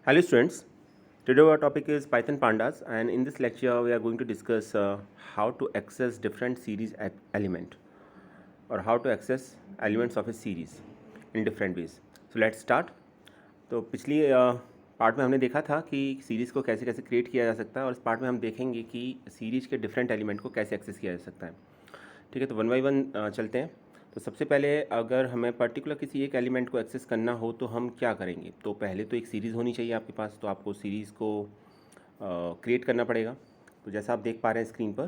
Hello students, today our topic is Python Pandas, and in this lecture we are going to discuss how to access different series element or how to access elements of a series in different ways. So let's start. तो पिछली part में हमने देखा था कि series को कैसे कैसे क्रिएट किया जा सकता है और इस पार्ट में हम देखेंगे कि सीरीज के डिफरेंट एलिमेंट को कैसे एक्सेस किया जा सकता है। ठीक है, तो वन बाई वन चलते हैं। तो सबसे पहले अगर हमें पर्टिकुलर किसी एक एलिमेंट को एक्सेस करना हो तो हम क्या करेंगे। तो पहले तो एक सीरीज़ होनी चाहिए आपके पास, तो आपको सीरीज़ को क्रिएट करना पड़ेगा। तो जैसा आप देख पा रहे हैं स्क्रीन पर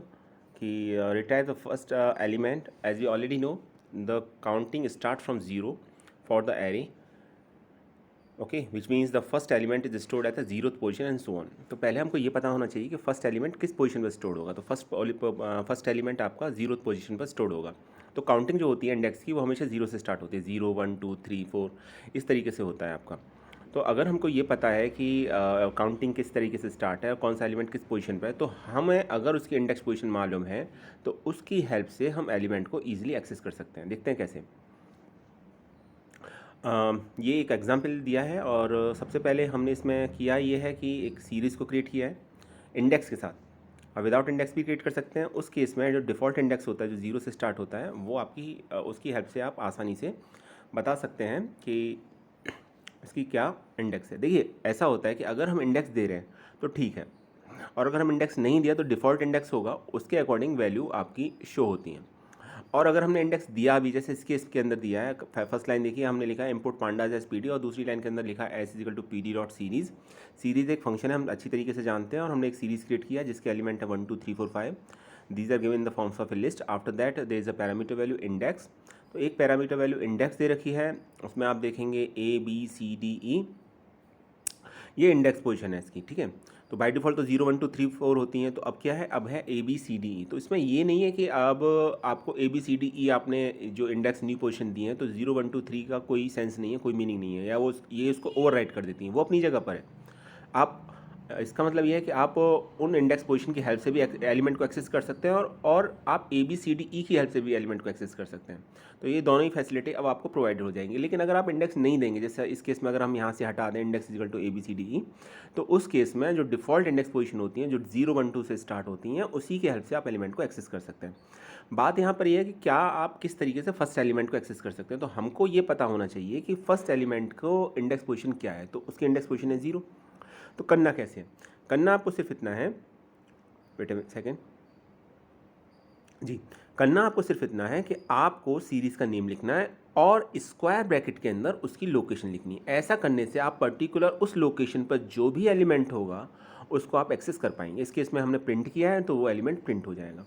कि retrieve the first element as we already know the counting start from zero for the array, okay, which means the first element is stored at the zeroth position and so on. तो पहले हमको ये पता होना चाहिए कि first element किस position पर स्टोर्ड होगा। तो फर्स्ट एलिमेंट आपका जीरोथ पोजीशन पर स्टोर्ड होगा। तो काउंटिंग जो होती है इंडेक्स की वो हमेशा जीरो से स्टार्ट होती है, 0 1 2 3 4 इस तरीके से होता है आपका। तो अगर हमको ये पता है कि काउंटिंग किस तरीके से स्टार्ट है और कौन सा एलिमेंट किस पोजीशन पर है, तो हमें अगर उसकी इंडेक्स पोजीशन मालूम है तो उसकी हेल्प से हम एलिमेंट को ईजिली एक्सेस कर सकते हैं। देखते हैं कैसे। ये एक एग्जाम्पल दिया है और सबसे पहले हमने इसमें किया ये है कि एक सीरीज़ को क्रिएट किया है इंडेक्स के साथ, और विदाउट इंडेक्स भी क्रिएट कर सकते हैं। उस केस में जो डिफ़ॉल्ट इंडेक्स होता है जो जीरो से स्टार्ट होता है वो आपकी उसकी हेल्प से आप आसानी से बता सकते हैं कि इसकी क्या इंडेक्स है। देखिए ऐसा होता है कि अगर हम इंडेक्स दे रहे हैं तो ठीक है, और अगर हम इंडेक्स नहीं दिया तो डिफ़ॉल्ट इंडेक्स होगा, उसके अकॉर्डिंग वैल्यू आपकी शो होती हैं। और अगर हमने इंडेक्स दिया भी, जैसे इसके अंदर दिया है, फर्स्ट लाइन देखिए हमने लिखा है input pandas as P D, और दूसरी लाइन के अंदर लिखा है S is equal to P D dot series. Series एक फंक्शन है, हम अच्छी तरीके से जानते हैं, और हमने एक सीरीज़ क्रिएट किया जिसके एलिमेंट है 1 2 3 4 5। These are given in the forms of a list. After that there is a parameter value index. तो एक पैरामीटर वैल्यू इंडेक्स दे रखी है, उसमें आप देखेंगे ABCDE, ये इंडेक्स पोजीशन है इसकी। ठीक है, तो बाय डिफ़ॉल्ट तो 0 1 2 3 4 होती हैं। तो अब क्या है, अब है ABCDE। तो इसमें ये नहीं है कि अब आपको ABCDE आपने जो इंडेक्स न्यू पोजीशन दी है तो 0 1 2 3 का कोई सेंस नहीं है, कोई मीनिंग नहीं है, या वो ये उसको ओवरराइट कर देती हैं, वो अपनी जगह पर है। आप इसका मतलब ये है कि आप उन इंडेक्स पोजीशन की हेल्प से भी एलिमेंट को एक्सेस कर सकते हैं, और आप ABCDE की हेल्प से भी एलिमेंट को एक्सेस कर सकते हैं। तो ये दोनों ही फैसिलिटी अब आपको प्रोवाइड हो जाएंगी। लेकिन अगर आप इंडेक्स नहीं देंगे, जैसे इस केस में अगर हम यहाँ से हटा दें इंडेक्स इक्वल टू ABCDE, तो उस केस में जो डिफ़ॉल्ट इंडेक्स पोजीशन होती हैं जो 0 1 2 से स्टार्ट होती हैं, उसी की हेल्प से आप एलिमेंट को एक्सेस कर सकते हैं। बात यहाँ पर यह है कि क्या आप किस तरीके से फर्स्ट एलिमेंट को एक्सेस कर सकते हैं। तो हमको ये पता होना चाहिए कि फर्स्ट एलिमेंट को इंडेक्स पोजीशन क्या है। तो उसकी इंडेक्स पोजीशन है 0। तो करना कैसे है, करना आपको सिर्फ इतना है, वेट अ सेकेंड जी, करना आपको सिर्फ इतना है कि आपको सीरीज़ का नेम लिखना है और स्क्वायर ब्रैकेट के अंदर उसकी लोकेशन लिखनी है। ऐसा करने से आप पर्टिकुलर उस लोकेशन पर जो भी एलिमेंट होगा उसको आप एक्सेस कर पाएंगे। इस केस में हमने प्रिंट किया है तो वो एलिमेंट प्रिंट हो जाएगा।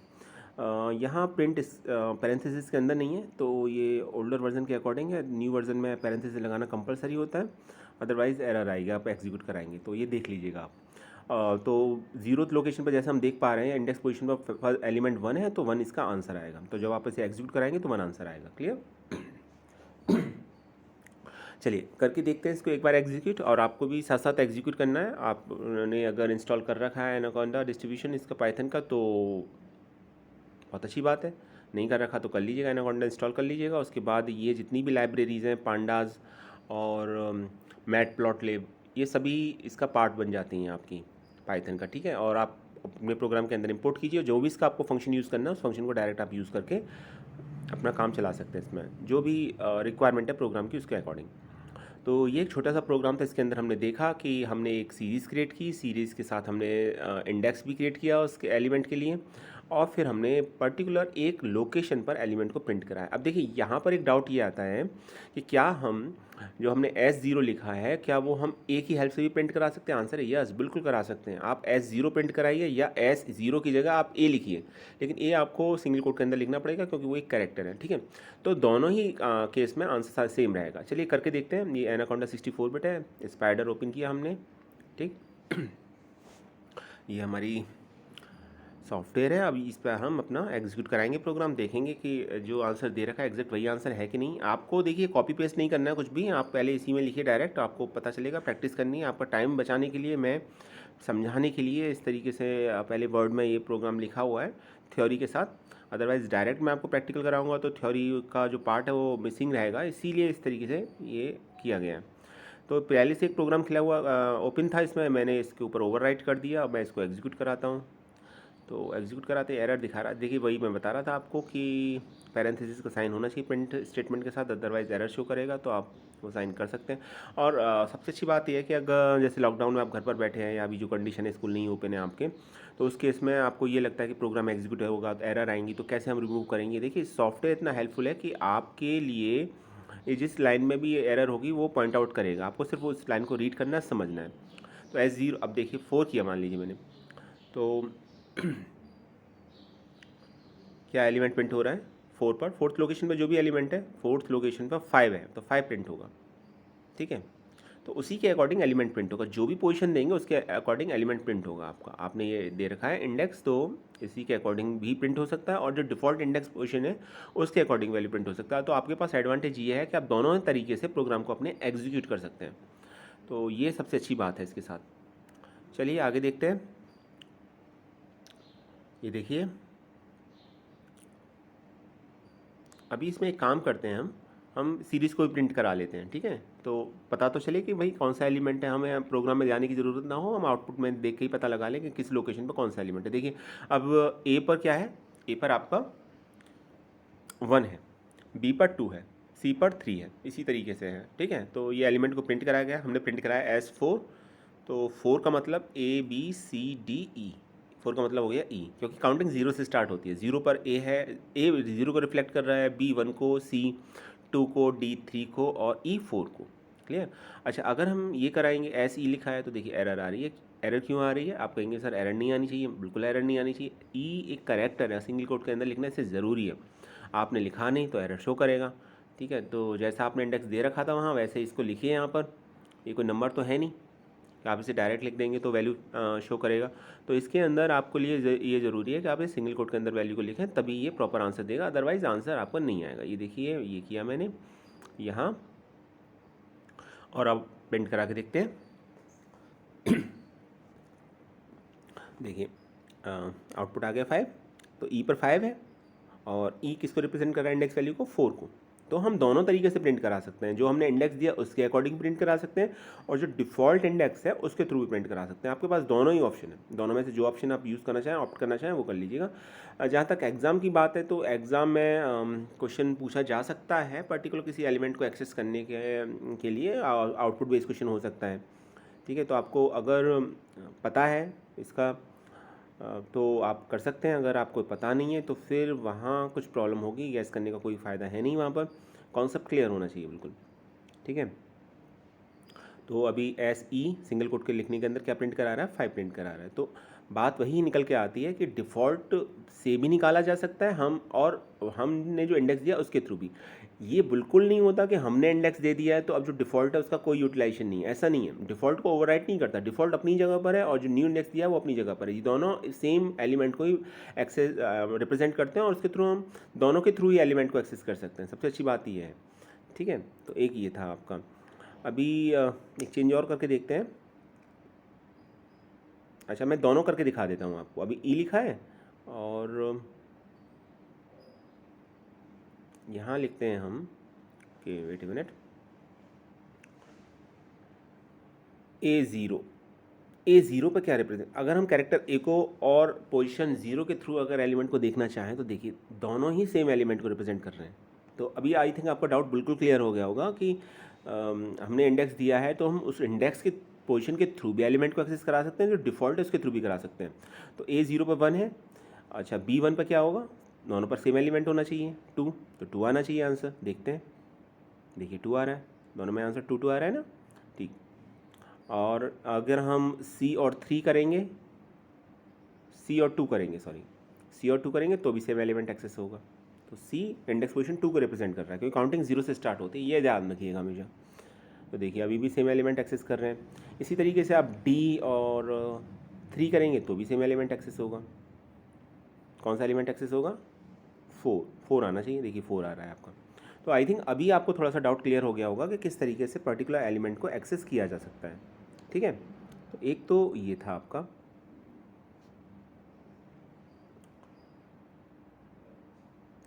यहाँ प्रिंट इस पैरेंथेसिस के अंदर नहीं है, तो ये ओल्डर वर्जन के अकॉर्डिंग है। न्यू वर्जन में पैरेंथेसिस लगाना कंपलसरी होता है, अदरवाइज़ एरर आएगी, आप एग्जीक्यूट कराएंगे। तो ये देख लीजिएगा आप। तो जीरोथ लोकेशन पर जैसे हम देख पा रहे हैं इंडेक्स पोजीशन पर एलिमेंट 1 है, तो 1 इसका आंसर आएगा। तो जब आप इसे एग्जीक्यूट कराएंगे तो 1 आंसर आएगा। क्लियर? चलिए करके देखते हैं इसको एक बार एग्जीक्यूट, और आपको भी साथ साथ एग्जीक्यूट करना है। आपने अगर इंस्टॉल कर रखा है एनाकोंडा डिस्ट्रीब्यूशन इसका पाइथन का तो बहुत अच्छी बात है, नहीं कर रखा तो कर लीजिएगा, एनाकोंडा इंस्टॉल कर लीजिएगा। उसके बाद ये जितनी भी लाइब्रेरीज़ हैं पांडाज और मैटप्लॉटलिब, ये सभी इसका पार्ट बन जाती हैं आपकी पाइथन का। ठीक है, और आप अपने प्रोग्राम के अंदर इंपोर्ट कीजिए, जो भी इसका आपको फंक्शन यूज़ करना है उस फंक्शन को डायरेक्ट आप यूज़ करके अपना काम चला सकते हैं। इसमें जो भी रिक्वायरमेंट है प्रोग्राम की उसके अकॉर्डिंग। तो ये एक छोटा सा प्रोग्राम था, इसके अंदर हमने देखा कि हमने एक सीरीज़ क्रिएट की, सीरीज़ के साथ हमने इंडेक्स भी क्रिएट किया उसके एलिमेंट के लिए, और फिर हमने पर्टिकुलर एक लोकेशन पर एलिमेंट को प्रिंट कराया। अब देखिए यहाँ पर एक डाउट ये आता है कि क्या हम जो हमने S0 लिखा है क्या वो हम A की हेल्प से भी प्रिंट करा सकते हैं। आंसर है यस, बिल्कुल करा सकते हैं। आप S0 प्रिंट कराइए या S0 की जगह आप A लिखिए, लेकिन A आपको सिंगल कोट के अंदर लिखना पड़ेगा क्योंकि वो एक कैरेक्टर है। ठीक है, तो दोनों ही केस में आंसर सेम रहेगा। चलिए करके देखते हैं। ये एनाकोंडा 64 बिट है, स्पाइडर ओपन किया हमने। ठीक, ये हमारी सॉफ्टवेयर है। अभी इस पर हम अपना एग्जीक्यूट कराएंगे प्रोग्राम, देखेंगे कि जो आंसर दे रखा है एग्जैक्ट वही आंसर है कि नहीं। आपको देखिए कॉपी पेस्ट नहीं करना है कुछ भी, आप पहले इसी में लिखिए डायरेक्ट, आपको पता चलेगा। प्रैक्टिस करनी है, आपका टाइम बचाने के लिए मैं समझाने के लिए इस तरीके से पहले वर्ड में ये प्रोग्राम लिखा हुआ है थ्योरी के साथ। अदरवाइज़ डायरेक्ट मैं आपको प्रैक्टिकल कराऊंगा तो थ्योरी का जो पार्ट है वो मिसिंग रहेगा, इसीलिए इस तरीके से ये किया गया है। तो पहले से एक प्रोग्राम खिला हुआ ओपन था, इसमें मैंने इसके ऊपर ओवरराइट कर दिया। अब मैं इसको एग्जीक्यूट कराता हूँ, तो एग्जीक्यूट कराते एरर दिखा रहा है। देखिए वही मैं बता रहा था आपको कि पैरेंथेसिस का साइन होना चाहिए प्रिंट स्टेटमेंट के साथ, अदरवाइज एरर शो करेगा, तो आप वो साइन कर सकते हैं। और सबसे अच्छी बात यह है कि अगर जैसे लॉकडाउन में आप घर पर बैठे हैं या अभी जो कंडीशन है स्कूल नहीं ओपन है आपके, तो उस केस में आपको ये लगता है कि प्रोग्राम एग्जीक्यूट होगा तो एरर आएंगी, तो कैसे हम रिमूव करेंगे। देखिए सॉफ्टवेयर इतना हेल्पफुल है कि आपके लिए ये जिस लाइन में भी ये एरर होगी वो पॉइंट आउट करेगा, आपको सिर्फ उस लाइन को रीड करना है, समझना है। तो एस जीरो, अब देखिए 4 किया मान लीजिए मैंने, तो क्या एलिमेंट प्रिंट हो रहा है 4 पर, फोर्थ लोकेशन पर जो भी एलिमेंट है, फोर्थ लोकेशन पर 5 है तो 5 प्रिंट होगा, ठीक है। तो उसी के अकॉर्डिंग एलिमेंट प्रिंट होगा, जो भी पोजीशन देंगे उसके अकॉर्डिंग एलिमेंट प्रिंट होगा आपका। आपने ये दे रखा है इंडेक्स, तो इसी के अकॉर्डिंग भी प्रिंट हो सकता है, और जो डिफ़ॉल्ट इंडेक्स पोजीशन है उसके अकॉर्डिंग वैल्यू प्रिंट हो सकता है। तो आपके पास एडवांटेज ये है कि आप दोनों तरीके से प्रोग्राम को अपने एग्जीक्यूट कर सकते हैं, तो ये सबसे अच्छी बात है इसके साथ। चलिए आगे देखते हैं। ये देखिए अभी इसमें एक काम करते हैं, हम सीरीज़ को भी प्रिंट करा लेते हैं, ठीक है। तो पता तो चले कि भाई कौन सा एलिमेंट है, हमें प्रोग्राम में जाने की ज़रूरत ना हो, हम आउटपुट में देख के ही पता लगा लें कि किस लोकेशन पर कौन सा एलिमेंट है। देखिए अब ए पर क्या है, ए पर आपका 1 है, बी पर 2 है, सी पर 3 है, इसी तरीके से है, ठीक है। तो ये एलिमेंट को प्रिंट कराया गया, हमने प्रिंट कराया एस 4, तो 4 का मतलब A B C D E, 4 का मतलब हो गया ई, क्योंकि काउंटिंग 0 से स्टार्ट होती है। 0 पर ए है, ए 0 को रिफ्लेक्ट कर रहा है, बी 1 को, सी 2 को, डी 3 को और ई 4 को। क्लियर। अच्छा अगर हम ये कराएंगे एस ई लिखा है तो देखिए एरर आ रही है। एरर क्यों आ रही है, आप कहेंगे सर एरर नहीं आनी चाहिए, बिल्कुल एरर नहीं आनी चाहिए। ई एक करेक्टर है, सिंगल कोट के अंदर लिखना इससे ज़रूरी है, आपने लिखा नहीं तो एरर शो करेगा, ठीक है। तो जैसा आपने इंडेक्स दे रखा था वहाँ वैसे इसको लिखिए यहाँ पर, ये कोई नंबर तो है नहीं कि आप इसे डायरेक्ट लिख देंगे तो वैल्यू शो करेगा। तो इसके अंदर आपको लिए ये ज़रूरी है कि आप इस सिंगल कोट के अंदर वैल्यू को लिखें, तभी ये प्रॉपर आंसर देगा, अदरवाइज आंसर आपको नहीं आएगा। ये देखिए ये किया मैंने यहाँ, और अब प्रिंट करा के देखते हैं। देखिए आउटपुट आ गया 5, तो ई पर 5 है, और ई किसको रिप्रेजेंट कर रहा है, इंडेक्स वैल्यू को 4 को। तो हम दोनों तरीके से प्रिंट करा सकते हैं, जो हमने इंडेक्स दिया उसके अकॉर्डिंग प्रिंट करा सकते हैं, और जो डिफ़ॉल्ट इंडेक्स है उसके थ्रू भी प्रिंट करा सकते हैं। आपके पास दोनों ही ऑप्शन है, दोनों में से जो ऑप्शन आप यूज़ करना चाहें, ऑप्ट करना चाहें वो कर लीजिएगा। जहाँ तक एग्ज़ाम की बात है, तो एग्ज़ाम में क्वेश्चन पूछा जा सकता है पर्टिकुलर किसी एलिमेंट को एक्सेस करने के लिए आउटपुट बेस्ड क्वेश्चन हो सकता है, ठीक है। तो आपको अगर पता है इसका तो आप कर सकते हैं, अगर आपको पता नहीं है तो फिर वहाँ कुछ प्रॉब्लम होगी, गैस करने का कोई फ़ायदा है नहीं, वहाँ पर कॉन्सेप्ट क्लियर होना चाहिए बिल्कुल, ठीक है। तो अभी एस ई सिंगल कोट के लिखने के अंदर क्या प्रिंट करा रहा है, 5 प्रिंट करा रहा है। तो बात वही निकल के आती है कि डिफ़ॉल्ट से भी निकाला जा सकता है हम, और हमने जो इंडेक्स दिया उसके थ्रू भी। ये बिल्कुल नहीं होता कि हमने इंडेक्स दे दिया है तो अब जो डिफ़ॉल्ट है उसका कोई यूटिलाइजेशन नहीं है, ऐसा नहीं है। डिफ़ॉल्ट को ओवरराइट नहीं करता, डिफ़ॉल्ट अपनी जगह पर है और जो न्यू इंडेक्स दिया है वो अपनी जगह पर है। ये दोनों सेम एलिमेंट को ही एक्सेस रिप्रेजेंट करते हैं, और उसके थ्रू हम दोनों के थ्रू ही एलिमेंट को एक्सेस कर सकते हैं। सबसे अच्छी बात ये है, ठीक है। तो एक ये था आपका। अभी एक चेंज और करके देखते हैं। अच्छा मैं दोनों करके दिखा देता हूँ आपको। अभी ई लिखा है, और यहाँ लिखते हैं हम कि wait a minute, A zero पर क्या रिप्रेजेंट, अगर हम कैरेक्टर ए को और पोजीशन 0 के थ्रू अगर एलिमेंट को देखना चाहें तो देखिए दोनों ही सेम एलिमेंट को रिप्रेजेंट कर रहे हैं। तो अभी आई थिंक आपका डाउट बिल्कुल क्लियर हो गया होगा कि हमने इंडेक्स दिया है तो हम उस इंडेक्स के पोजीशन के थ्रू भी एलिमेंट को एक्सेस करा सकते हैं, जो डिफ़ॉल्ट है उसके थ्रू भी करा सकते हैं। तो ए 0 पर 1 है, अच्छा बी 1 पर क्या होगा, दोनों पर सेम एलिमेंट होना चाहिए 2, तो 2 आना चाहिए आंसर। देखते हैं, देखिए 2 आ रहा है, दोनों में आंसर 2 आ रहा है ना, ठीक। और अगर हम सी और 3 करेंगे, सी और 2 करेंगे, सॉरी सी और 2 करेंगे तो भी सेम एलिमेंट एक्सेस होगा। तो सी इंडेक्स पोजीशन 2 को रिप्रेजेंट कर रहा है, क्योंकि काउंटिंग 0 से स्टार्ट होती है, ये ध्यान रखिएगा हमेशा। तो देखिए अभी भी सेम एलिमेंट एक्सेस कर रहे हैं। इसी तरीके से आप डी और 3 करेंगे तो भी सेम एलिमेंट एक्सेस होगा। कौन सा एलिमेंट एक्सेस होगा, 4 आना चाहिए, देखिए 4 आ रहा है आपका। तो आई थिंक अभी आपको थोड़ा सा डाउट क्लियर हो गया होगा कि किस तरीके से पर्टिकुलर एलिमेंट को एक्सेस किया जा सकता है, ठीक है। तो एक तो ये था आपका।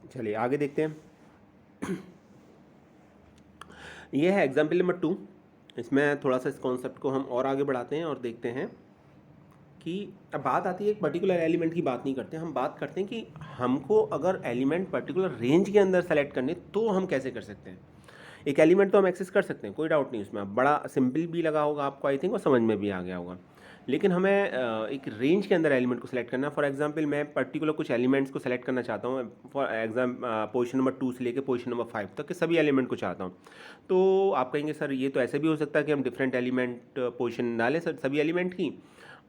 चलिए आगे देखते हैं। ये है एग्जाम्पल नंबर 2। इसमें थोड़ा सा इस कॉन्सेप्ट को हम और आगे बढ़ाते हैं और देखते हैं कि अब बात आती है एक पर्टिकुलर एलिमेंट की बात नहीं करते, हम बात करते हैं कि हमको अगर एलिमेंट पर्टिकुलर रेंज के अंदर सेलेक्ट करने तो हम कैसे कर सकते हैं। एक एलिमेंट तो हम एक्सेस कर सकते हैं, कोई डाउट नहीं उसमें, बड़ा सिंपल भी लगा होगा आपको आई थिंक और समझ में भी आ गया होगा। लेकिन हमें एक रेंज के अंदर एलिमेंट को सेलेक्ट करना है। फॉर एग्जांपल मैं पर्टिकुलर कुछ एलिमेंट्स को सेलेक्ट करना चाहता हूँ, फॉर एग्जाम पोजीशन नंबर 2 से लेकर पोजीशन नंबर 5 तक के सभी एलिमेंट को चाहता हूँ। तो आप कहेंगे सर ये तो ऐसे भी हो सकता है कि हम डिफरेंट एलिमेंट पोजीशन डालें सर सभी एलिमेंट की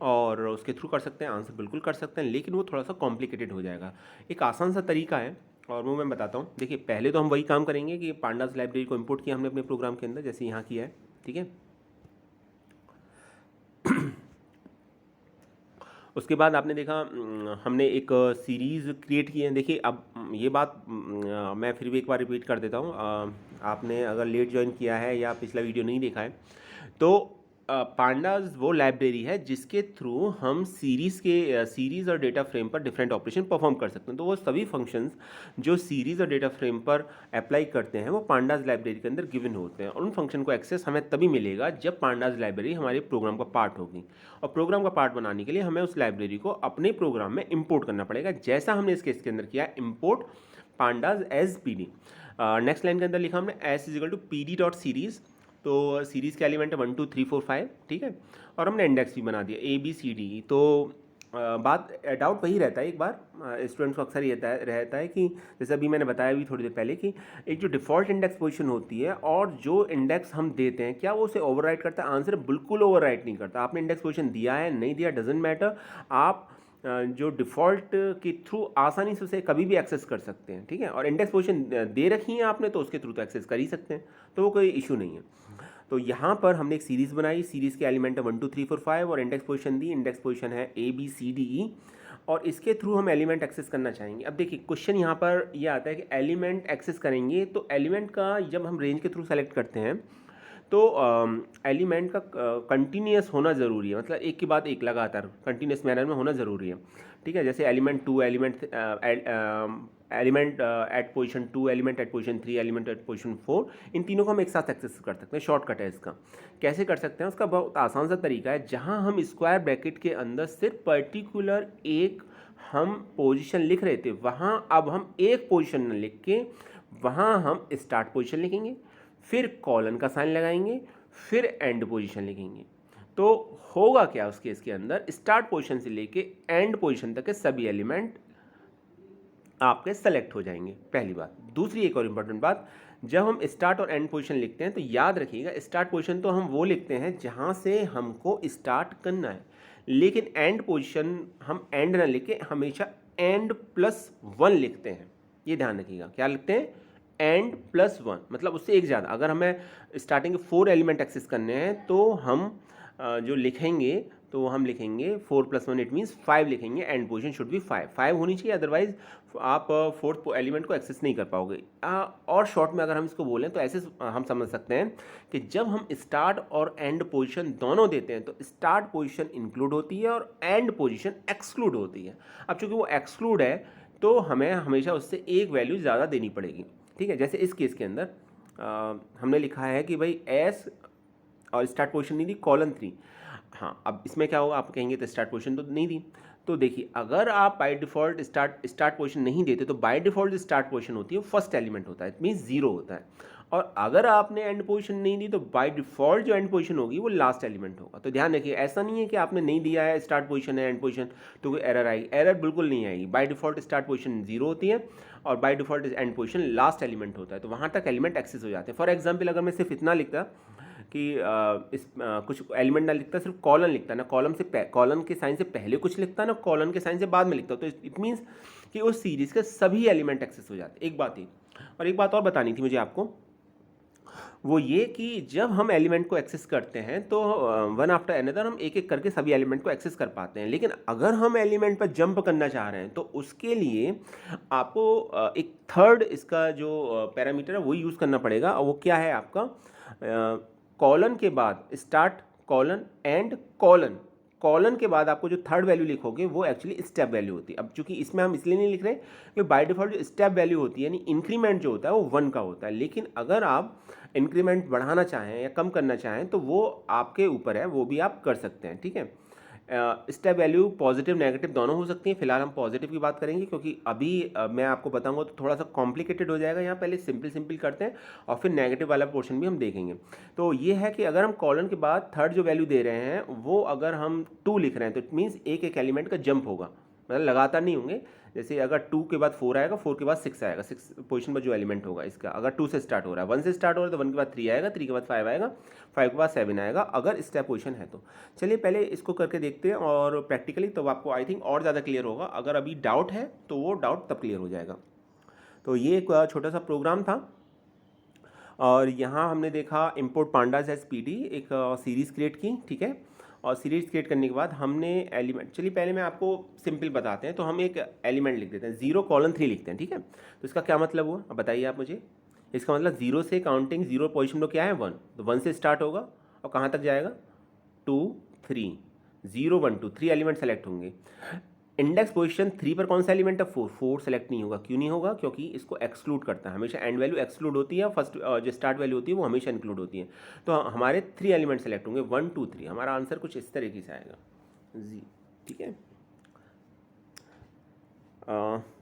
और उसके थ्रू कर सकते हैं। आंसर बिल्कुल कर सकते हैं, लेकिन वो थोड़ा सा कॉम्प्लिकेटेड हो जाएगा। एक आसान सा तरीका है और वो मैं बताता हूँ। देखिए पहले तो हम वही काम करेंगे कि पांडास लाइब्रेरी को इंपोर्ट किया हमने अपने प्रोग्राम के अंदर, जैसे यहाँ किया है, ठीक है। उसके बाद आपने देखा हमने एक सीरीज़ क्रिएट की है। देखिए अब ये बात मैं फिर भी एक बार रिपीट कर देता हूँ। आपने अगर लेट ज्वाइन किया है या पिछला वीडियो नहीं देखा है तो पांडास वो लाइब्रेरी है जिसके थ्रू हम सीरीज़ और डेटा फ्रेम पर डिफरेंट ऑपरेशन परफॉर्म कर सकते हैं। तो वो सभी फंक्शंस जो सीरीज़ और डेटा फ्रेम पर अप्लाई करते हैं वो पांडास लाइब्रेरी के अंदर गिवन होते हैं, और उन फंक्शन को एक्सेस हमें तभी मिलेगा जब पांडास लाइब्रेरी हमारे प्रोग्राम का पार्ट होगी। और प्रोग्राम का पार्ट बनाने के लिए हमें उस लाइब्रेरी को अपने प्रोग्राम में इम्पोर्ट करना पड़ेगा, जैसा हमने इस केस के अंदर किया, import pandas as P D. Next line के अंदर लिखा हमने S is equal to P D dot series. तो सीरीज़ के एलिमेंट है 1 2 3 4 5, ठीक है। और हमने इंडेक्स भी बना दिया ABCD। तो बात डाउट वही रहता है, एक बार स्टूडेंट्स को अक्सर ये रहता है कि जैसे अभी मैंने बताया भी थोड़ी देर पहले कि एक जो डिफ़ॉल्ट इंडेक्स पोजीशन होती है और जो इंडेक्स हम देते हैं क्या वो उसे ओवरराइट करता है। आंसर बिल्कुल ओवरराइट नहीं करता। आपने इंडेक्स पोजीशन दिया है नहीं दिया डजेंट मैटर, आप जो डिफ़ॉल्ट के थ्रू आसानी से उसे कभी भी एक्सेस कर सकते हैं, ठीक है। और इंडेक्स पोजीशन दे रखी है आपने तो उसके थ्रू तो एक्सेस कर ही सकते हैं, तो वो कोई इशू नहीं है। तो यहाँ पर हमने एक सीरीज़ बनाई, सीरीज़ के एलिमेंट है 1 2 3 4 5 और इंडेक्स पोजीशन दी, इंडेक्स पोजीशन है ABCDE, और इसके थ्रू हम एलिमेंट एक्सेस करना चाहेंगे। अब देखिए क्वेश्चन यहाँ पर ये आता है कि एलिमेंट एक्सेस करेंगे तो एलिमेंट का जब हम रेंज के थ्रू सेलेक्ट करते हैं तो एलिमेंट का कंटिन्यूस होना ज़रूरी है, मतलब एक के बाद एक लगातार कंटिन्यूस मैनर में होना ज़रूरी है, ठीक है। जैसे element 2, element at position 2, element at position 3, element at position 4, इन तीनों को हम एक साथ एक्सेस कर सकते हैं। शॉर्टकट है इसका। कैसे कर सकते हैं उसका बहुत आसान सा तरीका है, जहां हम स्क्वायर ब्रैकेट के अंदर सिर्फ पर्टिकुलर एक हम पोजीशन लिख रहे थे वहां अब हम एक पोजीशन न लिख के वहां हम स्टार्ट पोजीशन लिखेंगे, फिर कॉलन का साइन लगाएंगे, फिर एंड पोजीशन लिखेंगे। तो होगा क्या उस केस के अंदर, स्टार्ट पोजीशन से लेके एंड पोजीशन तक के सभी एलिमेंट आपके सेलेक्ट हो जाएंगे, पहली बात। दूसरी एक और इम्पॉर्टेंट बात, जब हम स्टार्ट और एंड पोजीशन लिखते हैं तो याद रखिएगा स्टार्ट पोजीशन तो हम वो लिखते हैं जहां से हमको स्टार्ट करना है, लेकिन एंड पोजीशन हम एंड ना लिख के हमेशा एंड प्लस 1 लिखते हैं। ये ध्यान रखिएगा, क्या लिखते हैं, एंड प्लस 1, मतलब उससे एक ज़्यादा। अगर हमें स्टार्टिंग के 4 एलिमेंट एक्सेस करने हैं तो हम जो लिखेंगे तो हम लिखेंगे 4 + 1 इट मीन्स 5 लिखेंगे, एंड पोजीशन शुड बी 5 होनी चाहिए, अदरवाइज आप फोर्थ एलिमेंट को एक्सेस नहीं कर पाओगे। और शॉर्ट में अगर हम इसको बोलें तो ऐसे हम समझ सकते हैं कि जब हम स्टार्ट और एंड पोजीशन दोनों देते हैं तो स्टार्ट पोजीशन इंक्लूड होती है और एंड पोजीशन एक्सक्लूड होती है। अब चूंकि वो एक्सक्लूड है तो हमें हमेशा उससे एक वैल्यू ज़्यादा देनी पड़ेगी, ठीक है। जैसे इस केस के अंदर हमने लिखा है कि भाई एस और स्टार्ट पोजीशन नहीं दी, कॉलन 3। हाँ, अब इसमें क्या होगा, आप कहेंगे तो स्टार्ट पोजीशन तो नहीं दी। तो देखिए अगर आप बाय डिफ़ॉल्ट स्टार्ट पोजीशन नहीं देते तो बाय डिफ़ॉल्ट स्टार्ट पोजीशन होती है फर्स्ट एलिमेंट होता है, इट मीन्स 0 होता है। और अगर आपने एंड पोजीशन नहीं दी तो बाय डिफ़ॉल्ट जो एंड पोजीशन होगी वो लास्ट एलिमेंट होगा। तो ध्यान रखिए, ऐसा नहीं है कि आपने नहीं दिया है स्टार्ट पोजीशन है एंड पोजीशन तो कोई एरर आएगी, एरर बिल्कुल नहीं आएगी। बाय डिफ़ॉल्ट स्टार्ट पोजीशन 0 होती है और by default and position last element होता है, तो वहाँ तक एलिमेंट एक्सेस हो जाते हैं। फॉर एग्जाम्पल अगर मैं सिर्फ इतना लिखता कि कुछ एलिमेंट ना लिखता, सिर्फ कॉलन लिखता, ना कॉलन के साइन से पहले कुछ लिखता ना कॉलन के साइन से बाद में लिखता, तो इट मीन्स कि उस सीरीज़ के सभी एलिमेंट एक्सेस हो जाते। एक बात ही, और एक बात और बतानी थी मुझे आपको, वो ये कि जब हम एलिमेंट को एक्सेस करते हैं तो वन आफ्टर अनदर हम एक एक करके सभी एलिमेंट को एक्सेस कर पाते हैं। लेकिन अगर हम एलिमेंट पर जंप करना चाह रहे हैं तो उसके लिए आपको एक थर्ड इसका जो पैरामीटर है वो यूज़ करना पड़ेगा, और वो क्या है आपका, कॉलन के बाद start colon and colon, colon के बाद आपको जो थर्ड वैल्यू लिखोगे वो एक्चुअली स्टेप वैल्यू होती है। अब चूंकि इसमें हम इसलिए नहीं लिख रहे कि बाय डिफ़ॉल्ट जो स्टेप वैल्यू होती है यानी इंक्रीमेंट जो होता है वो 1 का होता है, लेकिन अगर आप इंक्रीमेंट बढ़ाना चाहें या कम करना चाहें तो वो आपके ऊपर है, वो भी आप कर सकते हैं। ठीक है, स्टेप वैल्यू पॉजिटिव नेगेटिव दोनों हो सकती हैं। फिलहाल हम पॉजिटिव की बात करेंगे क्योंकि अभी मैं आपको बताऊंगा तो थोड़ा सा कॉम्प्लिकेटेड हो जाएगा। यहाँ पहले सिंपल सिंपल करते हैं और फिर नेगेटिव वाला पोर्शन भी हम देखेंगे। तो ये है कि अगर हम कॉलन के बाद थर्ड जो वैल्यू दे रहे हैं वो अगर हम 2 लिख रहे हैं तो इट मीन्स एक एक एलिमेंट का जंप होगा, मतलब लगातार नहीं होंगे। जैसे अगर 2 के बाद 4 आएगा, 4 के बाद 6 आएगा, 6 पोजीशन पर जो एलिमेंट होगा इसका, अगर 2 से स्टार्ट हो रहा है, 1 से स्टार्ट हो रहा है तो 1 के बाद 3 आएगा, 3 के बाद 5 आएगा, 5 के बाद 7 आएगा अगर स्टेप पोजीशन है तो। चलिए पहले इसको करके देखते हैं और प्रैक्टिकली तो आपको आई थिंक और ज़्यादा क्लियर होगा। अगर अभी डाउट है तो वो डाउट तब क्लियर हो जाएगा। तो ये एक छोटा सा प्रोग्राम था और यहाँ हमने देखा इम्पोर्ट पांडाज एज पीडी, एक सीरीज़ क्रिएट की। ठीक है, और सीरीज क्रिएट करने के बाद हमने एलिमेंट, चलिए पहले मैं आपको सिंपल बताते हैं। तो हम एक एलिमेंट लिख देते हैं, 0:3 लिखते हैं। ठीक है, तो इसका क्या मतलब हुआ अब बताइए आप मुझे। इसका मतलब 0 से काउंटिंग 0 पोजिशन में क्या है 1, तो 1 से स्टार्ट होगा और कहाँ तक जाएगा 2 3, 0 1 2 3 एलिमेंट सेलेक्ट होंगे। इंडेक्स पोजीशन 3 पर कौन सा एलिमेंट है 4, 4 सेलेक्ट नहीं होगा। क्यों नहीं होगा, क्योंकि इसको एक्सक्लूड करता है। हमेशा एंड वैल्यू एक्सक्लूड होती है, फर्स्ट जो स्टार्ट वैल्यू होती है वो हमेशा इंक्लूड होती है। तो हमारे 3 एलिमेंट सेलेक्ट होंगे 1 2 3। हमारा आंसर कुछ इस तरीके से आएगा जी। ठीक है,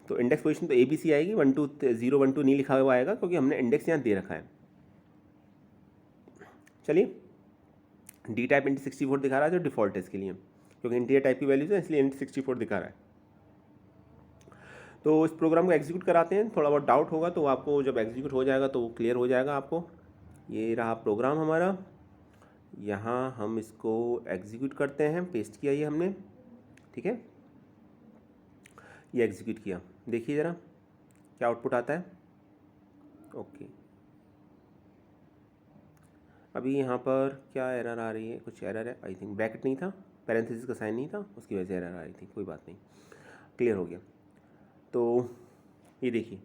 तो इंडेक्स पोजीशन तो ABC आएगी, 1 2 0 1 2 नहीं लिखा हुआ आएगा क्योंकि हमने इंडेक्स यहाँ दे रखा है। चलिए डी टाइप इंट 64 दिखा रहा है जो डिफॉल्ट है इसके लिए, क्योंकि इंटीजर टाइप की वैल्यूज है इसलिए इंट 64 दिखा रहा है। तो इस प्रोग्राम को एग्जीक्यूट कराते हैं। थोड़ा बहुत डाउट होगा तो आपको जब एग्जीक्यूट हो जाएगा तो वो क्लियर हो जाएगा आपको। ये रहा प्रोग्राम हमारा, यहाँ हम इसको एग्जीक्यूट करते हैं। पेस्ट किया ये हमने, ठीक है, ये एग्जीक्यूट किया। देखिए ज़रा क्या आउटपुट आता है। ओके, अभी यहाँ पर क्या एरर आ रही है, कुछ एरर है आई थिंक, ब्रैकेट नहीं था, पैरेंथेसिस का साइन नहीं था, उसकी वजह से एरर आ रही थी। कोई बात नहीं, क्लियर हो गया। तो ये देखिए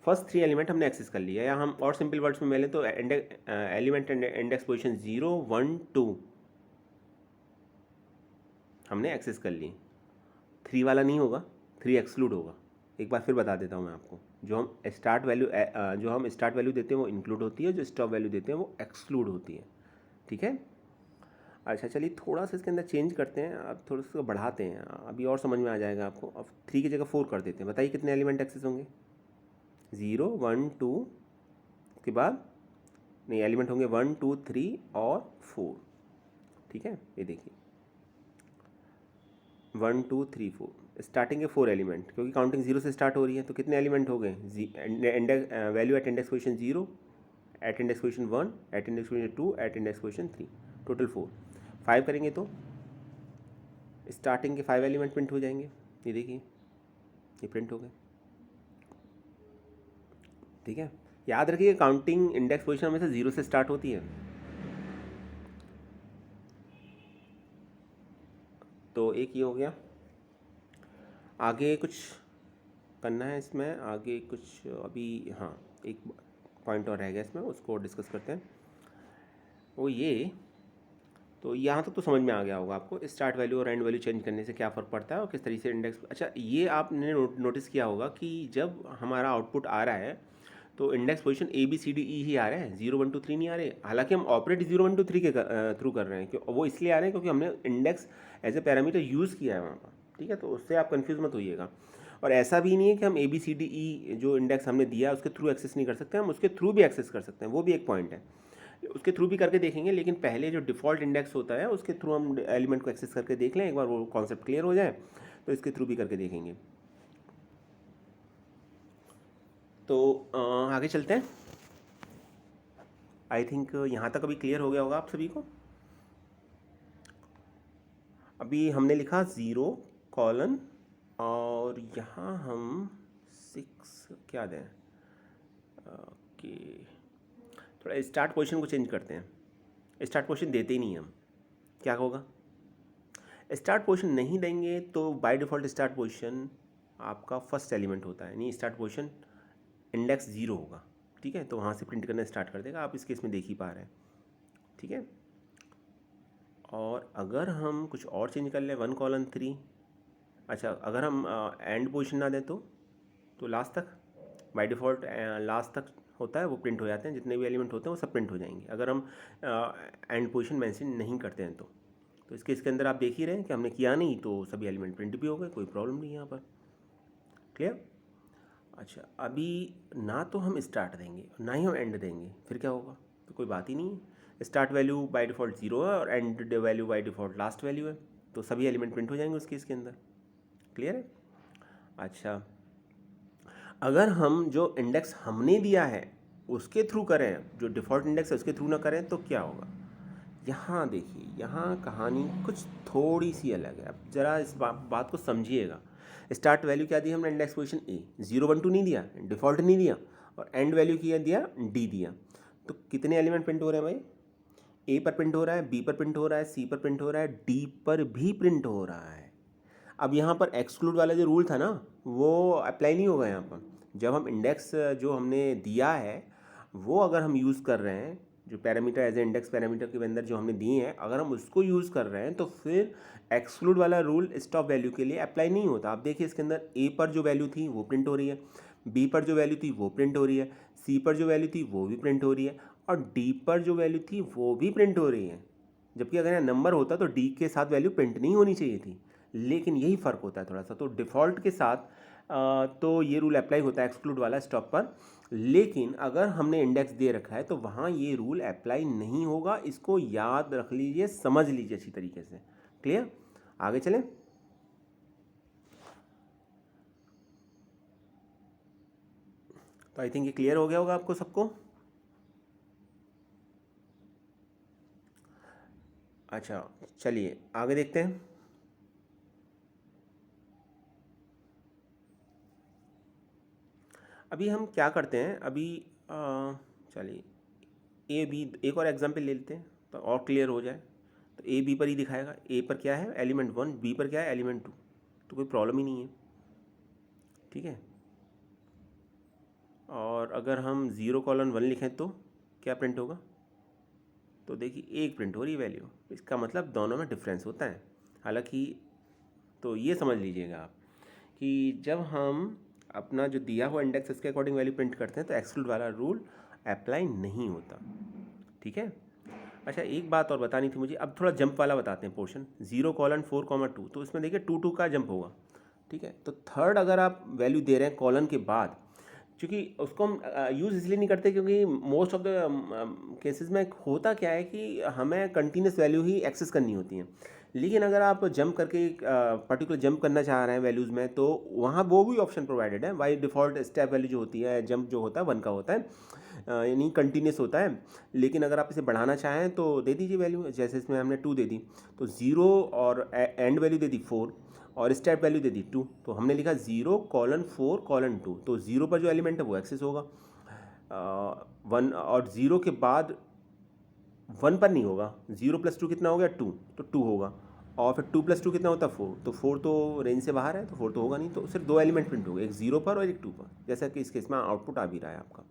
फर्स्ट 3 एलिमेंट हमने एक्सेस कर लिया, या हम और सिंपल वर्ड्स में मिले तो एलिमेंट इंडेक्स पोजीशन 0 1 2 हमने एक्सेस कर ली। 3 वाला नहीं होगा, 3 एक्सक्लूड होगा। एक बार फिर बता देता हूँ मैं आपको, जो हम स्टार्ट वैल्यू देते हैं वो इंक्लूड होती है, जो स्टॉप वैल्यू देते हैं वो एक्सक्लूड होती है। ठीक है, अच्छा चलिए थोड़ा सा इसके अंदर चेंज करते हैं, अब थोड़ा सा बढ़ाते हैं, अभी और समझ में आ जाएगा आपको। अब 3 की जगह 4 कर देते हैं। बताइए कितने एलिमेंट एक्सेस होंगे, 0 1 2 के बाद नहीं, एलिमेंट होंगे 1 2 3 और 4। ठीक है, ये देखिए 1 2 3 4 स्टार्टिंग के 4 एलिमेंट, क्योंकि काउंटिंग 0 से स्टार्ट हो रही है। तो कितने एलिमेंट हो गए, value at index position 0, at index position 1, at index position 2, at index position 3, total 4। 5 करेंगे तो स्टार्टिंग के 5 एलिमेंट प्रिंट हो जाएंगे। ये देखिए ये प्रिंट हो गए। ठीक है, याद रखिए काउंटिंग इंडेक्स पोजीशन हमेशा 0 से स्टार्ट होती है। तो एक ये हो गया। आगे कुछ करना है इसमें, आगे कुछ अभी, हाँ एक पॉइंट और रह गया इसमें, उसको डिस्कस करते हैं। वो ये, तो यहाँ तक तो समझ में आ गया होगा आपको स्टार्ट वैल्यू और एंड वैल्यू चेंज करने से क्या फ़र्क पड़ता है और किस तरीके से इंडेक्स। अच्छा ये आपने नोटिस किया होगा कि जब हमारा आउटपुट आ रहा है तो इंडेक्स पोजीशन ABCDE ही आ रहे हैं, 0 1 2 3 नहीं आ रहे। हालांकि हम ऑपरेट 0 1 2 3 के थ्रू कर रहे हैं, क्यों वो इसलिए आ रहे हैं क्योंकि हमने index as a parameter use किया है वहाँ पर। ठीक है, तो उससे आप कंफ्यूज मत होइएगा। और ऐसा भी नहीं है कि हम ABCDE जो इंडेक्स हमने दिया उसके थ्रू एक्सेस नहीं कर सकते, हम उसके थ्रू भी एक्सेस कर सकते हैं। वो भी एक पॉइंट है, उसके थ्रू भी करके देखेंगे। लेकिन पहले जो डिफ़ॉल्ट इंडेक्स होता है उसके थ्रू हम एलिमेंट को एक्सेस करके देख लें, एक बार वो कॉन्सेप्ट क्लियर हो जाए तो इसके थ्रू भी करके देखेंगे। तो आगे चलते हैं। आई थिंक यहाँ तक अभी क्लियर हो गया होगा आप सभी को। अभी हमने लिखा 0 कॉलन और यहाँ हम 6 क्या दें, ओके थोड़ा स्टार्ट पोजीशन को चेंज करते हैं। स्टार्ट पोजीशन देते ही नहीं हम, क्या होगा, स्टार्ट पोजीशन नहीं देंगे तो बाय डिफ़ॉल्ट स्टार्ट पोजीशन आपका फर्स्ट एलिमेंट होता है, यानी स्टार्ट पोजीशन इंडेक्स 0 होगा। ठीक है, तो वहाँ से प्रिंट करना स्टार्ट कर देगा। आप इस केस में देख ही पा रहे हैं। ठीक है, और अगर हम कुछ और चेंज कर लें 1 कॉलन 3, अच्छा अगर हम एंड पोजीशन ना दें तो लास्ट तक बाय डिफ़ॉल्ट लास्ट तक होता है वो प्रिंट हो जाते हैं, जितने भी एलिमेंट होते हैं वो सब प्रिंट हो जाएंगे अगर हम एंड पोजीशन मेंशन नहीं करते हैं तो इसके अंदर आप देख ही रहे हैं कि हमने किया नहीं तो सभी एलिमेंट प्रिंट भी हो गए, कोई प्रॉब्लम नहीं है यहाँ पर। क्लियर? अच्छा अभी ना तो हम स्टार्ट देंगे ना ही हम एंड देंगे, फिर क्या होगा? तो कोई बात ही नहीं है। स्टार्ट वैल्यू बाय डिफ़ॉल्ट 0 है और and value by default last value है, तो सभी एलिमेंट प्रिंट हो जाएंगे उस केस के अंदर। क्लियर है? अच्छा अगर हम जो इंडेक्स हमने दिया है उसके थ्रू करें, जो डिफ़ॉल्ट इंडेक्स है उसके थ्रू ना करें तो क्या होगा? यहाँ देखिए, यहाँ कहानी कुछ थोड़ी सी अलग है। अब ज़रा इस बात को समझिएगा। स्टार्ट वैल्यू क्या दी हमने? इंडेक्स पोजीशन ए, 0 1 2 नहीं दिया, डिफ़ॉल्ट नहीं दिया, और एंड वैल्यू क्या दिया? डी दिया। तो कितने एलिमेंट प्रिंट हो रहे हैं भाई? ए पर प्रिंट हो रहा है, बी पर प्रिंट हो रहा है, सी पर प्रिंट हो रहा है, डी पर भी प्रिंट हो रहा है। अब यहाँ पर एक्सक्लूड वाला जो रूल था ना वो अप्लाई नहीं होगा यहाँ पर। जब हम इंडेक्स जो हमने दिया है वो अगर हम यूज़ कर रहे हैं, जो parameter as a index parameter के अंदर जो हमने दिए हैं, अगर हम उसको यूज़ कर रहे हैं तो फिर एक्सक्लूड वाला रूल स्टॉप वैल्यू के लिए अप्लाई नहीं होता। आप देखिए इसके अंदर ए पर जो वैल्यू थी वो प्रिंट हो रही है, बी पर जो वैल्यू थी वो प्रिंट हो रही है, सी पर जो वैल्यू थी वो भी प्रिंट हो रही है, और डी पर जो वैल्यू थी वो भी प्रिंट हो रही है। जबकि अगर यहाँ नंबर होता तो डी के साथ वैल्यू प्रिंट नहीं होनी चाहिए थी, लेकिन यही फ़र्क होता है थोड़ा सा। तो डिफ़ॉल्ट के साथ तो ये रूल अप्लाई होता है एक्सक्लूड वाला स्टॉप पर, लेकिन अगर हमने इंडेक्स दे रखा है तो वहाँ ये रूल अप्लाई नहीं होगा। इसको याद रख लीजिए, समझ लीजिए अच्छी तरीके से। क्लियर? आगे चलें। तो आई थिंक ये क्लियर हो गया होगा आपको सबको। अच्छा चलिए आगे देखते हैं। अभी हम क्या करते हैं, अभी चलिए ए बी एक और एग्जांपल ले लेते हैं तो और क्लियर हो जाए। तो ए बी पर ही दिखाएगा, ए पर क्या है? एलिमेंट 1, बी पर क्या है? एलिमेंट 2, तो कोई प्रॉब्लम ही नहीं है। ठीक है, और अगर हम 0 कॉलन 1 लिखें तो क्या प्रिंट होगा? तो देखिए एक प्रिंट हो रही वैल्यू, इसका मतलब दोनों में डिफरेंस होता है। हालांकि तो ये समझ लीजिएगा आप कि जब हम अपना जो दिया हुआ इंडेक्स इसके अकॉर्डिंग वैल्यू प्रिंट करते हैं तो एक्सक्लूड वाला रूल अप्लाई नहीं होता। ठीक है। अच्छा एक बात और बतानी थी मुझे, अब थोड़ा जंप वाला बताते हैं पोर्शन। 0 कॉलन 4 कॉमा 2, तो इसमें देखिए 2 2 का जंप होगा। ठीक है, तो थर्ड अगर आप वैल्यू दे रहे हैं कॉलन के बाद, क्योंकि उसको हम यूज़ इसलिए नहीं करते क्योंकि मोस्ट ऑफ द केसेस में होता क्या है कि हमें कंटिन्यूस वैल्यू ही एक्सेस करनी होती है। लेकिन अगर आप जंप करके पर्टिकुलर जंप करना चाह रहे हैं वैल्यूज़ में, तो वहाँ वो भी ऑप्शन प्रोवाइडेड है। बाई डिफ़ॉल्ट स्टेप वैल्यू जो होती है, जंप जो होता है 1 का होता है, यानी कंटिन्यूस होता है। लेकिन अगर आप इसे बढ़ाना चाहें तो दे दीजिए वैल्यू, जैसे इसमें हमने 2 दे दी, तो 0 और एंड वैल्यू दे दी 4 और स्टेप वैल्यू दे दी 2, तो हमने लिखा 0 कॉलन 4 कॉलन 2, तो 0 पर जो एलिमेंट है वो एक्सेस होगा। 1 और 0 के बाद 1 पर नहीं होगा। 0 + 2 कितना हो गया? 2, तो 2 होगा, और फिर 2 + 2 कितना होता है? 4, तो 4 तो रेंज से बाहर है तो 4 तो होगा नहीं, तो सिर्फ 2 एलिमेंट प्रिंट होंगे, एक 0 पर और एक 2 पर, जैसा कि इस केस में आउटपुट आ भी रहा है आपका।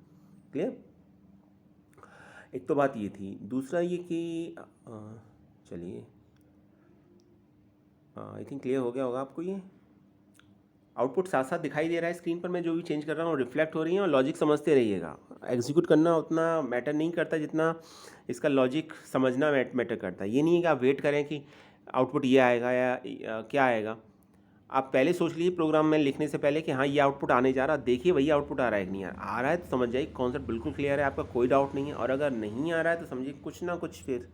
क्लियर? एक तो बात ये थी। दूसरा ये कि चलिए आई थिंक क्लियर हो गया होगा आपको। ये आउटपुट साथ साथ दिखाई दे रहा है स्क्रीन पर, मैं जो भी चेंज कर रहा हूँ रिफ्लेक्ट हो रही है, और लॉजिक समझते रहिएगा। एग्जीक्यूट करना उतना मैटर नहीं करता जितना इसका लॉजिक समझना मैटर करता है। ये नहीं है कि आप वेट करें कि आउटपुट ये आएगा या क्या आएगा। आप पहले सोच लीजिए प्रोग्राम में लिखने से पहले कि हाँ ये आउटपुट आने जा रहा, देखिए वही आउटपुट आ रहा है कि नहीं आ रहा है, तो समझ जाइए कॉन्सेप्ट बिल्कुल क्लियर है, आपका कोई डाउट नहीं है। और अगर नहीं आ रहा है तो समझिए कुछ ना कुछ फिर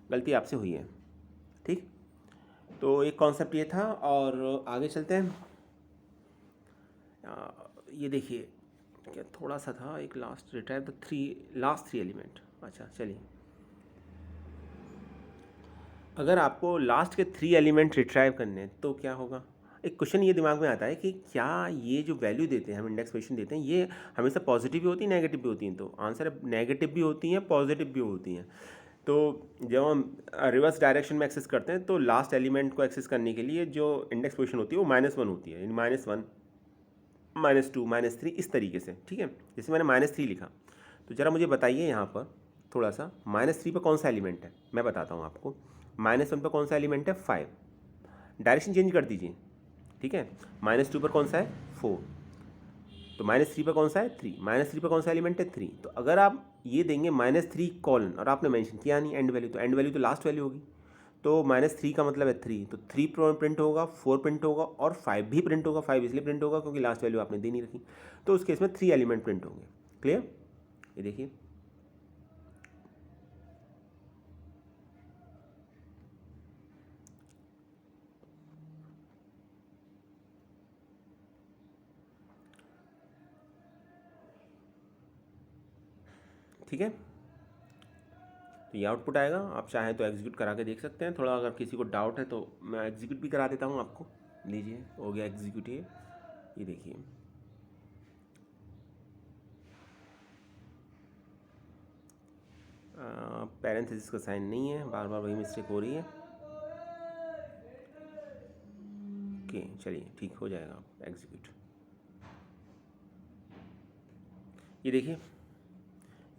गलती आपसे हुई है। ठीक, तो एक कॉन्सेप्ट ये था, और आगे चलते हैं। ये देखिए क्या थोड़ा सा था, एक last retrieve the last three element. अच्छा चलिए, अगर आपको लास्ट के 3 एलिमेंट रिट्राइव करने हैं तो क्या होगा? एक क्वेश्चन ये दिमाग में आता है कि क्या ये जो वैल्यू देते हैं हम, इंडेक्स पोजीशन देते हैं, ये हमेशा पॉजिटिव भी होती है नेगेटिव भी होती हैं? तो आंसर है नेगेटिव भी होती हैं पॉजिटिव भी होती हैं। तो जब हम रिवर्स डायरेक्शन में एक्सेस करते हैं तो लास्ट एलिमेंट को एक्सेस करने के लिए जो इंडेक्स पोजीशन होती है वो -1 होती है, यानी -1 -2 -3 इस तरीके से। ठीक है, जैसे मैंने -3 लिखा, तो ज़रा मुझे बताइए यहाँ पर थोड़ा सा -3 पर कौन सा एलिमेंट है, मैं बताता हूँ आपको। -1 पर कौन सा एलिमेंट है 5, डायरेक्शन चेंज कर दीजिए, ठीक है। -2 पर कौन सा है 4, तो -3 पर कौन सा है 3, -3 पर कौन सा एलिमेंट है 3। तो अगर आप ये देंगे -3 कॉलन और आपने मेंशन किया नहीं एंड वैल्यू, तो एंड वैल्यू तो लास्ट वैल्यू होगी, तो -3 का मतलब है 3, तो 3 प्रिंट होगा, 4 प्रिंट होगा और 5 भी प्रिंट होगा। 5 इसलिए प्रिंट होगा क्योंकि लास्ट वैल्यू आपने दे नहीं रखी, तो उस केस में 3 एलिमेंट प्रिंट होंगे। क्लियर? ये देखिए, ठीक है। तो ये आउटपुट आएगा। आप चाहें तो एग्जीक्यूट करा के देख सकते हैं। थोड़ा अगर किसी को डाउट है तो मैं एग्जीक्यूट भी करा देता हूँ आपको। लीजिए, हो गया एग्जीक्यूट। ये देखिए, पैरेंथेसिस का साइन नहीं है, बार बार वही मिस्टेक हो रही है। ओके, चलिए ठीक हो जाएगा एग्जीक्यूट। ये देखिए,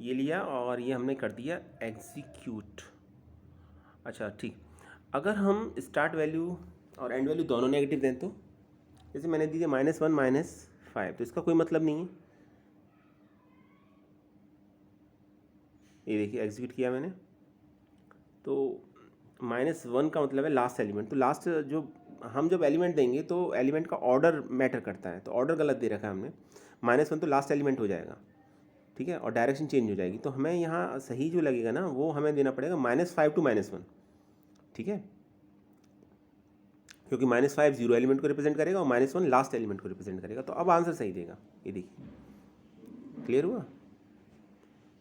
ये लिया और ये हमने कर दिया एग्जीक्यूट। अच्छा ठीक, अगर हम स्टार्ट वैल्यू और एंड वैल्यू दोनों नेगेटिव दें तो, जैसे मैंने दी है -1 -5, तो इसका कोई मतलब नहीं है। ये देखिए, एग्जीक्यूट किया मैंने, तो -1 का मतलब है लास्ट एलिमेंट। तो लास्ट जो हम जब एलिमेंट देंगे तो एलिमेंट का ऑर्डर मैटर करता है, तो ऑर्डर गलत दे रखा है हमने। -1 तो लास्ट एलिमेंट हो जाएगा, ठीक है, और डायरेक्शन चेंज हो जाएगी। तो हमें यहाँ सही जो लगेगा ना, वो हमें देना पड़ेगा -5 to -1, ठीक है, क्योंकि -5 जीरो एलिमेंट को रिप्रेजेंट करेगा और -1 लास्ट एलिमेंट को रिप्रेजेंट करेगा। तो अब आंसर सही देगा। ये देखिए, क्लियर हुआ?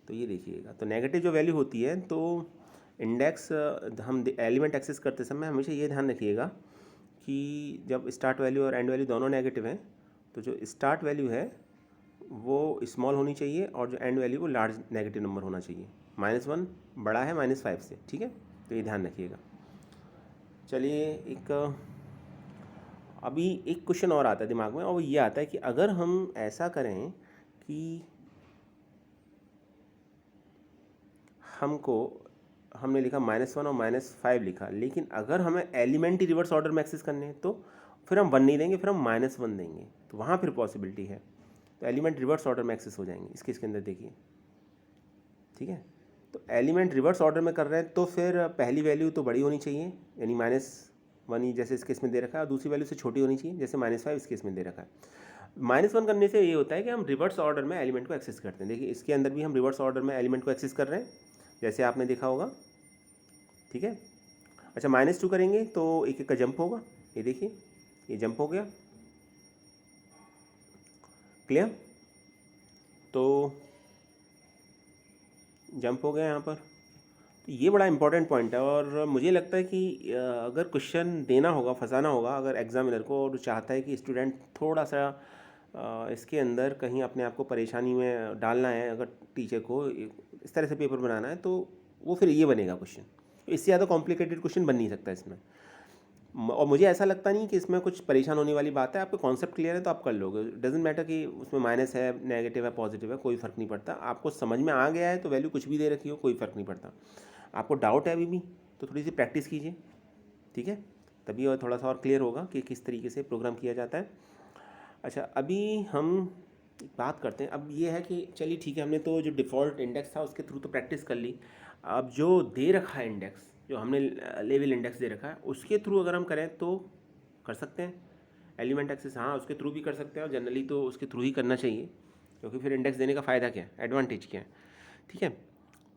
तो ये देखिएगा, तो नेगेटिव जो वैल्यू होती है, तो इंडेक्स हम एलिमेंट एक्सेस करते समय हमेशा ये ध्यान रखिएगा कि जब स्टार्ट वैल्यू और एंड वैल्यू दोनों नेगेटिव हैं, तो जो स्टार्ट वैल्यू है वो स्मॉल होनी चाहिए और जो एंड वैल्यू वो लार्ज नेगेटिव नंबर होना चाहिए। -1 बड़ा है -5 से, ठीक है, तो ये ध्यान रखिएगा। चलिए, अभी एक क्वेश्चन और आता है दिमाग में, और वो ये आता है कि अगर हम ऐसा करें कि हमने लिखा -1 और -5 लिखा, लेकिन अगर हमें एलिमेंट ही रिवर्स ऑर्डर में एक्सेस करने हैं, तो फिर हम 1 नहीं देंगे, फिर हम -1 देंगे, तो वहाँ फिर पॉसिबिलिटी है, तो एलिमेंट रिवर्स ऑर्डर में एक्सेस हो जाएंगे। इसके अंदर देखिए, ठीक है, तो एलिमेंट रिवर्स ऑर्डर में कर रहे हैं, तो फिर पहली वैल्यू तो बड़ी होनी चाहिए, यानी -1 ही जैसे इस केस में दे रखा है, और दूसरी वैल्यू से छोटी होनी चाहिए, जैसे -5 इस केस में दे रखा है। -1 करने से ये होता है कि हम रिवर्स ऑर्डर में एलिमेंट को एक्सेस करते हैं। देखिए, इसके अंदर भी हम रिवर्स ऑर्डर में एलिमेंट को एक्सेस कर रहे हैं, जैसे आपने देखा होगा, ठीक है। अच्छा, -2 करेंगे तो एक एक का जंप होगा। ये देखिए, ये जंप हो गया। क्लियर? तो जंप हो गया यहाँ पर। तो ये बड़ा इंपॉर्टेंट पॉइंट है, और मुझे लगता है कि अगर क्वेश्चन देना होगा, फंसाना होगा अगर एग्जामिनर को, और चाहता है कि स्टूडेंट थोड़ा सा इसके अंदर कहीं अपने आप को परेशानी में डालना है, अगर टीचर को इस तरह से पेपर बनाना है, तो वो फिर ये बनेगा क्वेश्चन। इससे ज़्यादा कॉम्प्लिकेटेड क्वेश्चन बन नहीं सकता इसमें। और मुझे ऐसा लगता नहीं कि इसमें कुछ परेशान होने वाली बात है। आपको कॉन्सेप्ट क्लियर है तो आप कर लोगे। डजेंट मैटर कि उसमें माइनस है, नेगेटिव है, पॉजिटिव है, कोई फ़र्क नहीं पड़ता। आपको समझ में आ गया है तो वैल्यू कुछ भी दे रखी हो, कोई फ़र्क नहीं पड़ता। आपको डाउट है अभी भी, तो थोड़ी सी प्रैक्टिस कीजिए, ठीक है, तभी और थोड़ा सा और क्लियर होगा कि किस तरीके से प्रोग्राम किया जाता है। अच्छा, अभी हम बात करते हैं। अब ये है कि चलिए ठीक है, हमने तो जो डिफ़ॉल्ट इंडेक्स था उसके थ्रू तो प्रैक्टिस कर ली। अब जो दे रखा है इंडेक्स, जो हमने लेवल इंडेक्स दे रखा है, उसके थ्रू अगर हम करें तो कर सकते हैं एलिमेंट एक्सेस। हाँ, उसके थ्रू भी कर सकते हैं, और जनरली तो उसके थ्रू ही करना चाहिए, क्योंकि फिर इंडेक्स देने का फ़ायदा क्या है, एडवांटेज क्या है, ठीक है।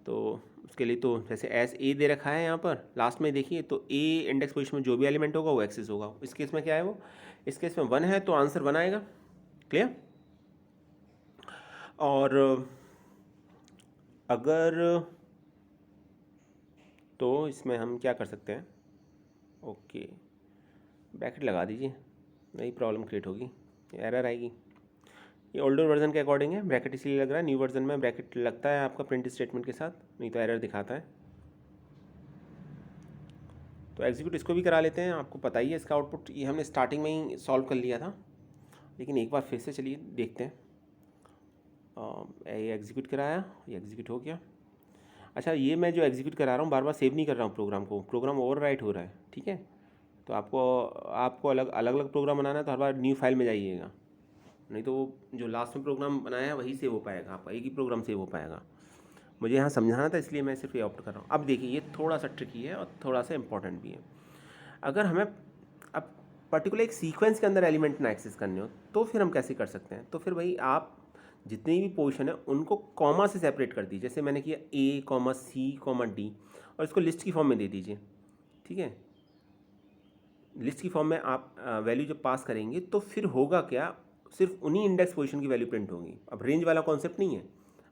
तो उसके लिए तो जैसे एस ए दे रखा है यहाँ पर लास्ट में देखिए, तो ए इंडेक्स पोजीशन में जो भी एलिमेंट होगा वो एक्सेस होगा। इस केस में क्या है, वो इस केस में 1 है, तो आंसर 1 आएगा। क्लियर? और अगर तो इसमें हम क्या कर सकते हैं, ओके, ब्रैकेट लगा दीजिए, नई प्रॉब्लम क्रिएट होगी, एरर आएगी। ये ओल्डर वर्जन के अकॉर्डिंग है, ब्रैकेट इसलिए लग रहा है। न्यू वर्जन में ब्रैकेट लगता है आपका प्रिंट स्टेटमेंट के साथ, नहीं तो एरर दिखाता है। तो एग्जीक्यूट इसको भी करा लेते हैं। आपको पता ही है इसका आउटपुट, ये हमने स्टार्टिंग में ही सॉल्व कर लिया था, लेकिन एक बार फिर से चलिए देखते हैं। ये एग्जीक्यूट कराया, ये एग्जीक्यूट हो गया। अच्छा, ये मैं जो एग्जीक्यूट करा रहा हूँ बार बार सेव नहीं कर रहा हूँ प्रोग्राम को, प्रोग्राम ओवरराइट हो रहा है, ठीक है। तो आपको अलग अलग प्रोग्राम बनाना है तो हर बार न्यू फाइल में जाइएगा, नहीं तो वो जो लास्ट में प्रोग्राम बनाया है वही सेव हो पाएगा, आपका एक ही प्रोग्राम सेव हो पाएगा। मुझे यहाँ समझाना था इसलिए मैं सिर्फ ये ऑप्ट कर रहा हूँ। अब देखिए ये थोड़ा सा ट्रिकी है और थोड़ा सा इंपॉर्टेंट भी है। अगर हमें अब पर्टिकुलर एक सीक्वेंस के अंदर एलिमेंट ना एक्सेस करने हो तो फिर हम कैसे कर सकते हैं? तो फिर वही आप जितनी भी पोजीशन है उनको कॉमा से सेपरेट कर दीजिए। जैसे मैंने किया A, C, D और इसको लिस्ट की फॉर्म में दे दीजिए, ठीक है। लिस्ट की फॉर्म में आप वैल्यू जब पास करेंगे तो फिर होगा क्या, सिर्फ उन्हीं इंडेक्स पोजीशन की वैल्यू प्रिंट होगी। अब रेंज वाला कॉन्सेप्ट नहीं है।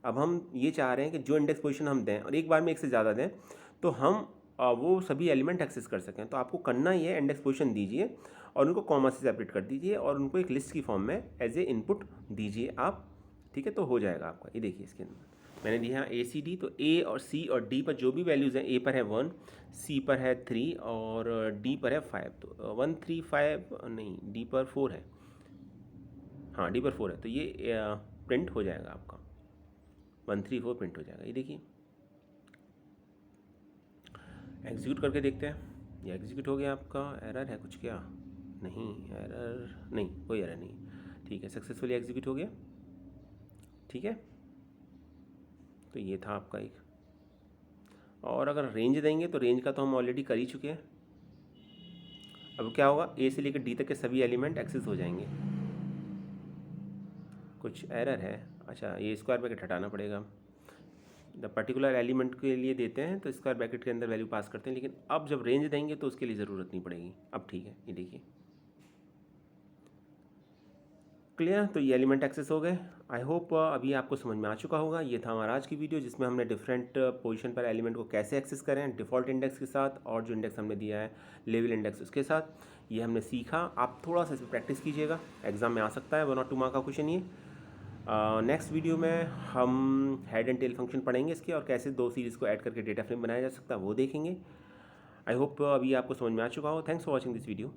अब हम ये चाह रहे हैं कि जो इंडेक्स पोजीशन हम दें और एक बार में एक से ज़्यादा दें तो हम वो सभी एलिमेंट एक्सेस कर सकें। तो आपको करना ही है, इंडेक्स पोजीशन दीजिए और उनको कॉमा से सेपरेट कर दीजिए और उनको एक लिस्ट की फॉर्म में एज ए इनपुट दीजिए आप, ठीक है। तो हो जाएगा आपका। ये देखिए इसके अंदर मैंने दिया ACD, तो A और C और D पर जो भी वैल्यूज़ हैं, A पर है 1, C पर है 3 और D पर है 5। तो 1 3 5 नहीं, D पर 4 है, हाँ D पर 4 है। तो ये प्रिंट हो जाएगा आपका, 1 3 4 प्रिंट हो जाएगा। ये देखिए एग्जीक्यूट करके देखते हैं। ये एग्जीक्यूट हो गया आपका। एरर है कुछ क्या? नहीं, एरर नहीं, कोई एरर नहीं, ठीक है। सक्सेसफुली एग्जीक्यूट हो गया, ठीक है। तो ये था आपका एक। और अगर रेंज देंगे तो रेंज का तो हम ऑलरेडी कर ही चुके हैं। अब क्या होगा, A से लेकर D तक के सभी एलिमेंट एक्सेस हो जाएंगे। कुछ एरर है, अच्छा ये स्क्वायर ब्रैकेट हटाना पड़ेगा। द पर्टिकुलर एलिमेंट के लिए देते हैं तो स्क्वायर ब्रैकेट के अंदर वैल्यू पास करते हैं, लेकिन अब जब रेंज देंगे तो उसके लिए ज़रूरत नहीं पड़ेगी। अब ठीक है, ये देखिए क्लियर। तो ये एलिमेंट एक्सेस हो गए। आई होप अभी आपको समझ में आ चुका होगा। ये था हमारा आज की वीडियो जिसमें हमने डिफरेंट पोजीशन पर एलिमेंट को कैसे एक्सेस करें डिफ़ॉल्ट इंडेक्स के साथ, और जो इंडेक्स हमने दिया है लेवल इंडेक्स उसके साथ। ये हमने सीखा। आप थोड़ा सा इस पर प्रैक्टिस कीजिएगा, एग्जाम में आ सकता है 1 और 2 मार्क का क्वेश्चन ये। नेक्स्ट वीडियो में हम हेड एंड टेल फंक्शन पढ़ेंगे इसके, और कैसे 2 सीरीज़ को ऐड करके डेटा फ्रेम बनाया जा सकता है वो देखेंगे। आई होप अभी आपको समझ में आ चुका हो। Thanks for watching this video.